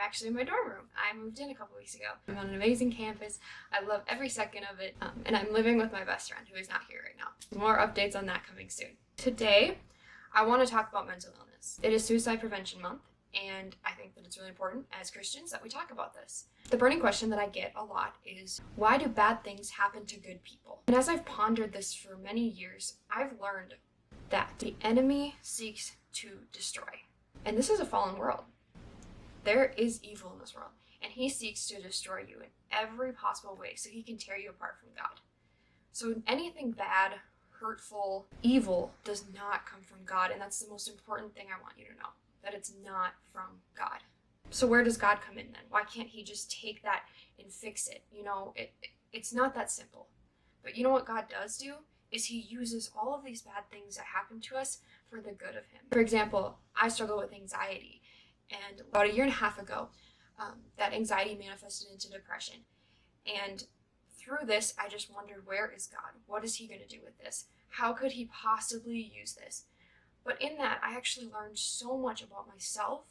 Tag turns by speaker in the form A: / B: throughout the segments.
A: actually in my dorm room. I moved in a couple weeks ago. I'm on an amazing campus. I love every second of it. And I'm living with my best friend, who is not here right now. More updates on that coming soon. Today, I want to talk about mental illness. It is Suicide Prevention Month, and I think that it's really important as Christians that we talk about this. The burning question that I get a lot is, why do bad things happen to good people? And as I've pondered this for many years, I've learned that the enemy seeks to destroy. And this is a fallen world. There is evil in this world, and he seeks to destroy you in every possible way so he can tear you apart from God. So anything bad, hurtful, evil does not come from God, and that's the most important thing I want you to know, that it's not from God. So where does God come in then? Why can't he just take that and fix it? It's not that simple. But you know what God does do? Is he uses all of these bad things that happen to us for the good of him. For example, I struggle with anxiety, and about a year and a half ago, that anxiety manifested into depression. And through this, I just wondered, where is God? What is he going to do with this? How could he possibly use this? But in that, I actually learned so much about myself,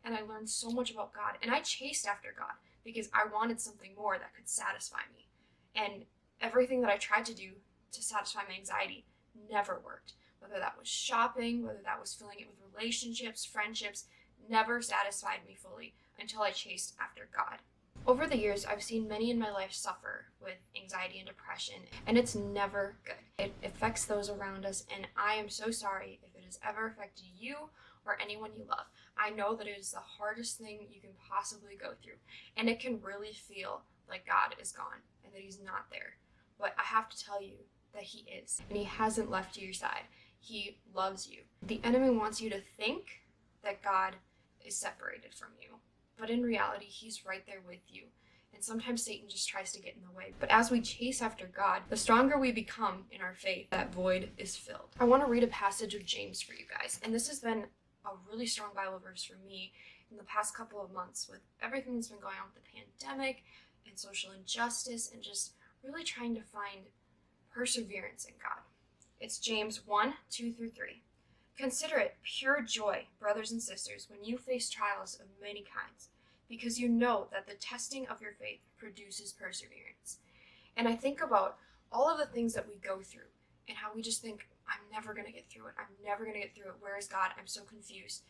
A: and I learned so much about God. And I chased after God because I wanted something more that could satisfy me. And everything that I tried to do to satisfy my anxiety never worked. Whether that was shopping, whether that was filling it with relationships, friendships, never satisfied me fully until I chased after God. Over the years, I've seen many in my life suffer with anxiety and depression, and it's never good. It affects those around us, and I am so sorry if it has ever affected you or anyone you love. I know that it is the hardest thing you can possibly go through, and it can really feel like God is gone and that he's not there. But I have to tell you that he is, and he hasn't left your side. He loves you. The enemy wants you to think that God is separated from you, but in reality, he's right there with you. And sometimes Satan just tries to get in the way. But as we chase after God, the stronger we become in our faith, that void is filled. I want to read a passage of James for you guys, and this has been a really strong Bible verse for me in the past couple of months with everything that's been going on with the pandemic and social injustice and just really trying to find perseverance in God. It's James 1:2-3. Consider it pure joy, brothers and sisters, when you face trials of many kinds, because you know that the testing of your faith produces perseverance. And I think about all of the things that we go through and how we just think, I'm never going to get through it. I'm never going to get through it. Where is God? I'm so confused.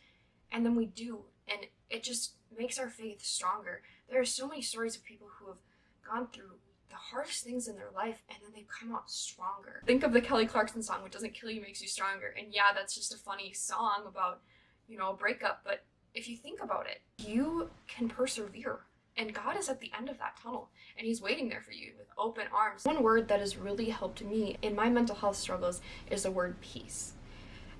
A: And then we do, and it just makes our faith stronger. There are so many stories of people who have gone through the hardest things in their life, and then they've come out stronger. Think of the Kelly Clarkson song, "What doesn't kill you makes you stronger." And yeah, that's just a funny song about, a breakup, but if you think about it, you can persevere, and God is at the end of that tunnel, and he's waiting there for you with open arms. One word that has really helped me in my mental health struggles is the word peace.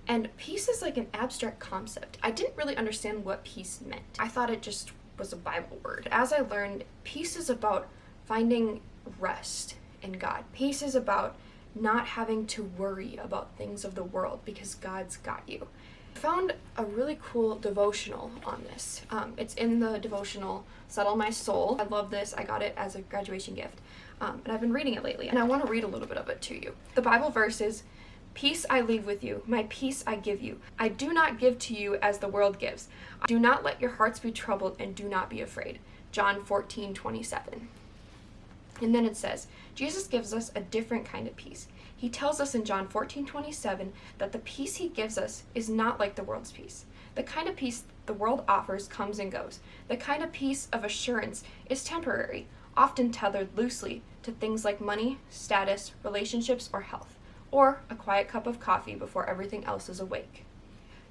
A: And peace is like an abstract concept. I didn't really understand what peace meant. I thought it just was a Bible word. As I learned, peace is about finding rest in God. Peace is about not having to worry about things of the world because God's got you. I found a really cool devotional on this. It's in the devotional Settle My Soul. I love this. I got it as a graduation gift. And I've been reading it lately, and I want to read a little bit of it to you. The Bible verse is, "Peace I leave with you, my peace I give you. I do not give to you as the world gives. Do not let your hearts be troubled, and do not be afraid." John 14:27. And then it says, Jesus gives us a different kind of peace. He tells us in John 14:27 that the peace he gives us is not like the world's peace. The kind of peace the world offers comes and goes. The kind of peace of assurance is temporary, often tethered loosely to things like money, status, relationships, or health, or a quiet cup of coffee before everything else is awake.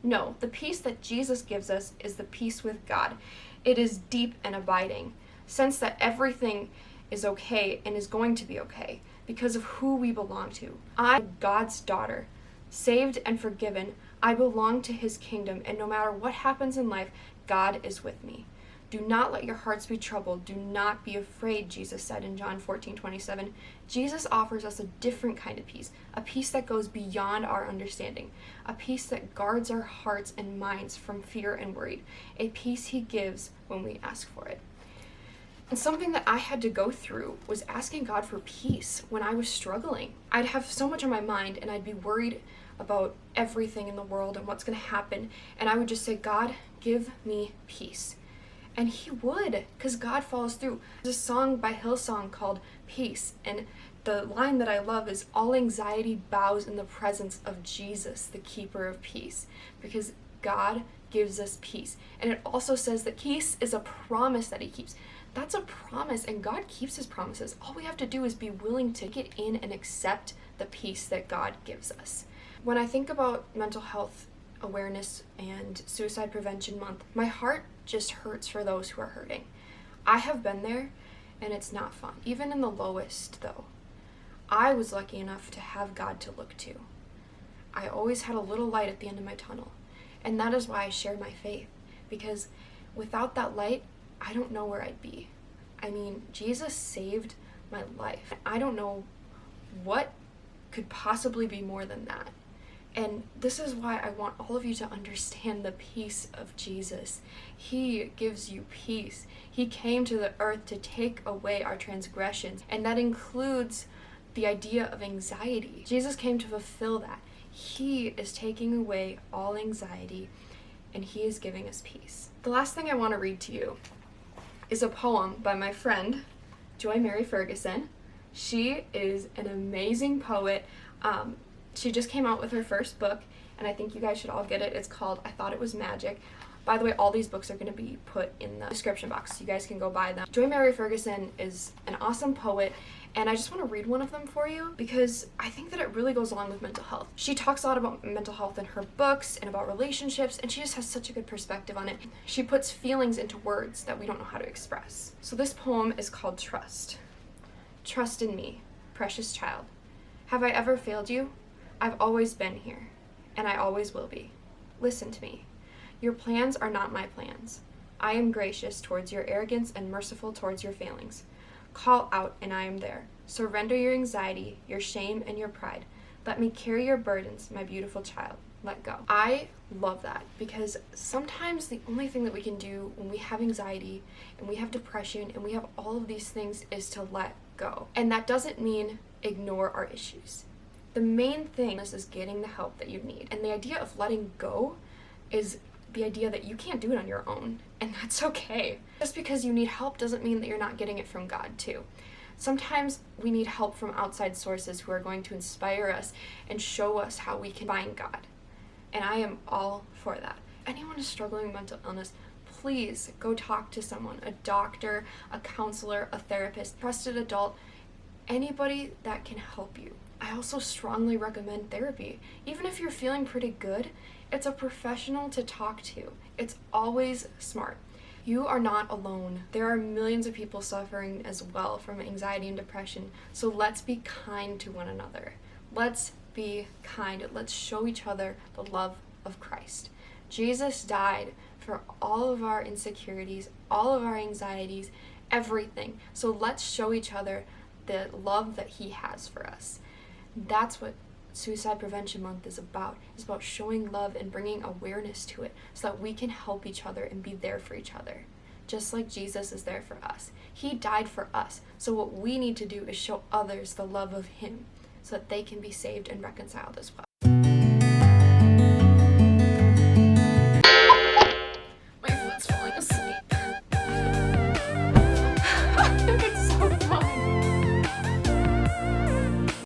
A: No, the peace that Jesus gives us is the peace with God. It is deep and abiding, sense that everything is okay and is going to be okay because of who we belong to. I'm God's daughter, saved and forgiven. I belong to his kingdom, and no matter what happens in life, God is with me. Do not let your hearts be troubled. Do not be afraid, Jesus said in John 14:27. Jesus offers us a different kind of peace, a peace that goes beyond our understanding, a peace that guards our hearts and minds from fear and worry, a peace he gives when we ask for it. And something that I had to go through was asking God for peace when I was struggling. I'd have so much on my mind, and I'd be worried about everything in the world and what's going to happen. And I would just say, God, give me peace. And he would, because God follows through. There's a song by Hillsong called Peace, and the line that I love is, all anxiety bows in the presence of Jesus, the keeper of peace, because God gives us peace. And it also says that peace is a promise that he keeps. That's a promise, and God keeps his promises. All we have to do is be willing to get in and accept the peace that God gives us. When I think about mental health awareness and suicide prevention month, my heart just hurts for those who are hurting. I have been there, and it's not fun. Even in the lowest, though, I was lucky enough to have God to look to. I always had a little light at the end of my tunnel, and that is why I share my faith, because without that light, I don't know where I'd be. I mean, Jesus saved my life. I don't know what could possibly be more than that. And this is why I want all of you to understand the peace of Jesus. He gives you peace. He came to the earth to take away our transgressions, and that includes the idea of anxiety. Jesus came to fulfill that. He is taking away all anxiety, and he is giving us peace. The last thing I want to read to you is a poem by my friend, Joy Mary Ferguson. She is an amazing poet. She just came out with her first book, and I think you guys should all get it. It's called I Thought It Was Magic. By the way, all these books are going to be put in the description box, so you guys can go buy them. Joy Mary Ferguson is an awesome poet, and I just want to read one of them for you because I think that it really goes along with mental health. She talks a lot about mental health in her books and about relationships, and she just has such a good perspective on it. She puts feelings into words that we don't know how to express. So this poem is called Trust. Trust in me, precious child. Have I ever failed you? I've always been here, and I always will be. Listen to me. Your plans are not my plans. I am gracious towards your arrogance and merciful towards your failings. Call out, and I am there. Surrender your anxiety, your shame, and your pride. Let me carry your burdens, my beautiful child. Let go. I love that because sometimes the only thing that we can do when we have anxiety and we have depression and we have all of these things is to let go. And that doesn't mean ignore our issues. The main thing is getting the help that you need. And the idea of letting go is the idea that you can't do it on your own, and that's okay. Just because you need help doesn't mean that you're not getting it from God too. Sometimes we need help from outside sources who are going to inspire us and show us how we can find God. And I am all for that. Anyone who's struggling with mental illness, please go talk to someone, a doctor, a counselor, a therapist, trusted adult, anybody that can help you. I also strongly recommend therapy. Even if you're feeling pretty good, it's a professional to talk to. It's always smart. You are not alone. There are millions of people suffering as well from anxiety and depression. So let's be kind to one another. Let's be kind. Let's show each other the love of Christ. Jesus died for all of our insecurities, all of our anxieties, everything. So let's show each other the love that he has for us. That's what Suicide Prevention Month is about. It's about showing love and bringing awareness to it so that we can help each other and be there for each other, just like Jesus is there for us. He died for us, so what we need to do is show others the love of him so that they can be saved and reconciled as well.